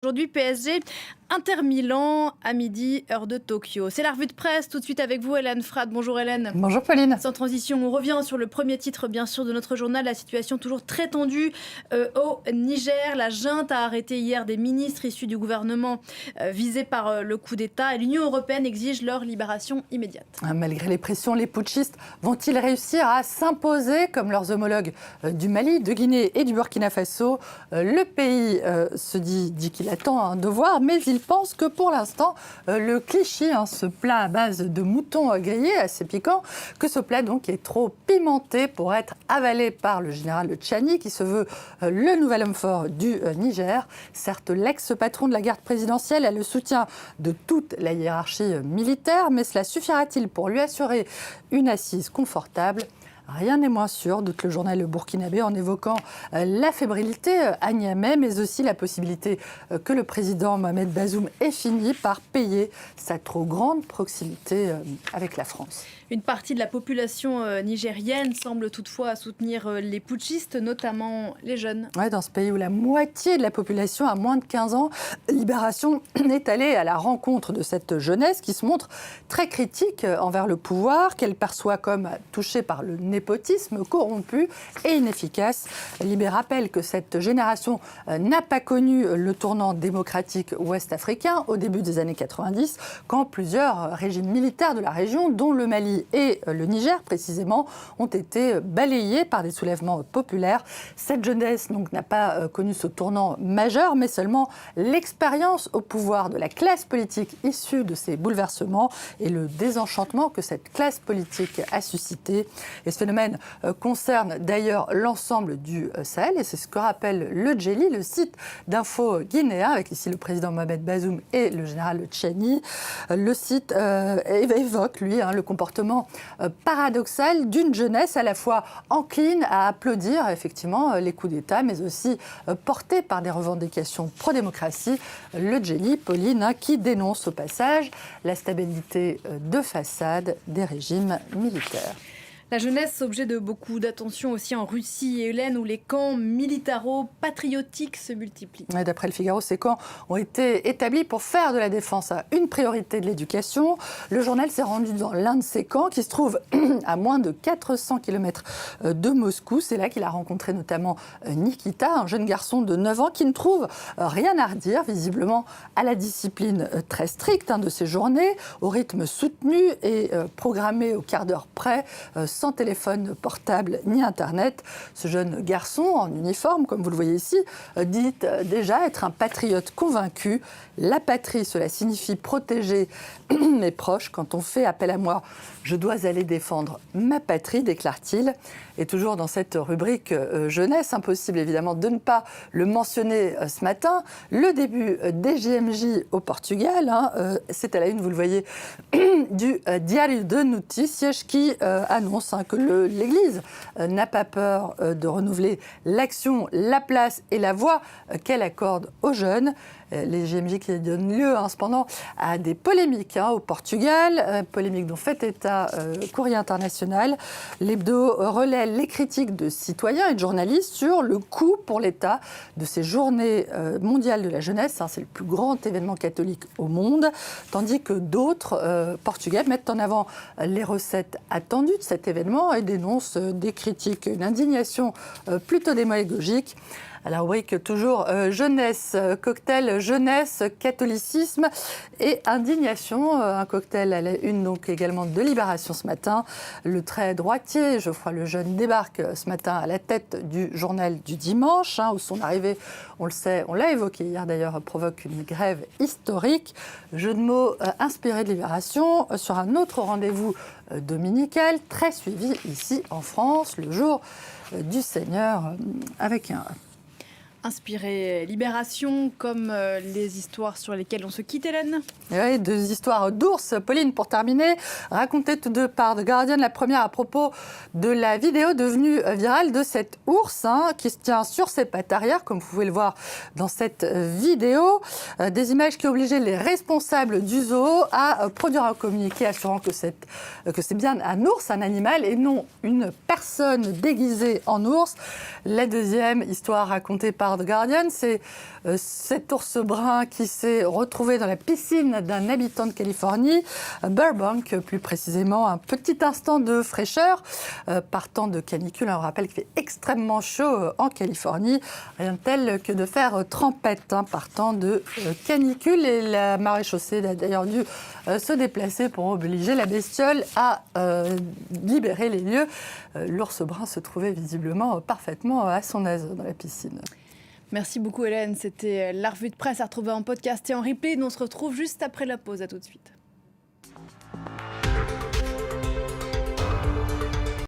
Aujourd'hui, PSG, Inter Milan, à midi, heure de Tokyo. C'est la revue de presse, tout de suite avec vous, Hélène Frade. Bonjour Hélène. Bonjour Pauline. Sans transition, on revient sur le premier titre, bien sûr, de notre journal. La situation toujours très tendue au Niger. La junte a arrêté hier des ministres issus du gouvernement visés par le coup d'État. Et l'Union européenne exige leur libération immédiate. Malgré les pressions, les putschistes vont-ils réussir à s'imposer comme leurs homologues du Mali, de Guinée et du Burkina Faso? Le pays se dit qu'il attend de voir, mais il pense que pour l'instant, le cliché, ce plat à base de moutons grillés, assez piquant, que ce plat donc est trop pimenté pour être avalé par le général Tchiani, qui se veut le nouvel homme fort du Niger. Certes, l'ex-patron de la garde présidentielle a le soutien de toute la hiérarchie militaire, mais cela suffira-t-il pour lui assurer une assise confortable? Rien n'est moins sûr, doute le journal burkinabé en évoquant la fébrilité à Niamey, mais aussi la possibilité que le président Mohamed Bazoum ait fini par payer sa trop grande proximité avec la France. Une partie de la population nigérienne semble toutefois soutenir les putschistes, notamment les jeunes. Ouais, dans ce pays où la moitié de la population a moins de 15 ans, Libération est allée à la rencontre de cette jeunesse qui se montre très critique envers le pouvoir, qu'elle perçoit comme touchée par le népotisme, corrompu et inefficace. Libé rappelle que cette génération n'a pas connu le tournant démocratique ouest-africain au début des années 90, quand plusieurs régimes militaires de la région, dont le Mali et le Niger précisément, ont été balayés par des soulèvements populaires. Cette jeunesse donc n'a pas connu ce tournant majeur, mais seulement l'expérience au pouvoir de la classe politique issue de ces bouleversements et le désenchantement que cette classe politique a suscité. Et ce phénomène concerne d'ailleurs l'ensemble du Sahel, et c'est ce que rappelle le Djeli, le site d'info guinéen, avec ici le président Mohamed Bazoum et le général Tchiani. Le site évoque, lui, le comportement paradoxal d'une jeunesse à la fois encline à applaudir effectivement les coups d'État, mais aussi portée par des revendications pro-démocratie. Le Djeli, Pauline, qui dénonce au passage la stabilité de façade des régimes militaires. La jeunesse, objet de beaucoup d'attention aussi en Russie et Hélène, où les camps militaro-patriotiques se multiplient. D'après le Figaro, ces camps ont été établis pour faire de la défense une priorité de l'éducation. Le journal s'est rendu dans l'un de ces camps qui se trouve à moins de 400 km de Moscou. C'est là qu'il a rencontré notamment Nikita, un jeune garçon de 9 ans qui ne trouve rien à redire, visiblement, à la discipline très stricte de ces journées, au rythme soutenu et programmé au quart d'heure près, sans téléphone portable ni Internet. Ce jeune garçon, en uniforme, comme vous le voyez ici, dit déjà être un patriote convaincu. La patrie, cela signifie protéger mes proches. Quand on fait appel à moi, je dois aller défendre ma patrie, déclare-t-il. Et toujours dans cette rubrique jeunesse, impossible évidemment de ne pas le mentionner ce matin, le début des JMJ au Portugal, c'est à la une, vous le voyez, du Diário de Notícias qui annonce que l'Église n'a pas peur de renouveler l'action, la place et la voix qu'elle accorde aux jeunes. Les JMJ qui donnent lieu cependant à des polémiques au Portugal, polémiques dont fait état Courrier International. L'hebdo relaie les critiques de citoyens et de journalistes sur le coût pour l'État de ces journées mondiales de la jeunesse. C'est le plus grand événement catholique au monde, tandis que d'autres portugais mettent en avant les recettes attendues de cet événement et dénoncent des critiques, une indignation plutôt démagogique. À la rubrique toujours jeunesse, cocktail jeunesse, catholicisme et indignation. Un cocktail à la une donc également de Libération ce matin. Le très droitier Geoffroy Lejeune débarque ce matin à la tête du journal du dimanche, où son arrivée, on le sait, on l'a évoqué hier d'ailleurs, provoque une grève historique. Jeu de mots inspiré de Libération sur un autre rendez-vous dominical très suivi ici en France, le jour du Seigneur avec un Inspiré Libération, comme les histoires sur lesquelles on se quitte, Hélène. Oui, deux histoires d'ours, Pauline, pour terminer, racontées toutes deux par The Guardian. La première à propos de la vidéo devenue virale de cet ours qui se tient sur ses pattes arrière, comme vous pouvez le voir dans cette vidéo. Des images qui obligeaient les responsables du zoo à produire un communiqué assurant que c'est bien un ours, un animal, et non une personne déguisée en ours. La deuxième histoire racontée par The Guardian, c'est cet ours brun qui s'est retrouvé dans la piscine d'un habitant de Californie, Burbank plus précisément, un petit instant de fraîcheur, partant de canicule. On rappelle qu'il fait extrêmement chaud en Californie, rien de tel que de faire trempette, partant de canicule. Et la maréchaussée a d'ailleurs dû se déplacer pour obliger la bestiole à libérer les lieux. L'ours brun se trouvait visiblement parfaitement à son aise dans la piscine. Merci beaucoup Hélène, c'était la revue de presse à retrouver en podcast et en replay. Nous on se retrouve juste après la pause, à tout de suite.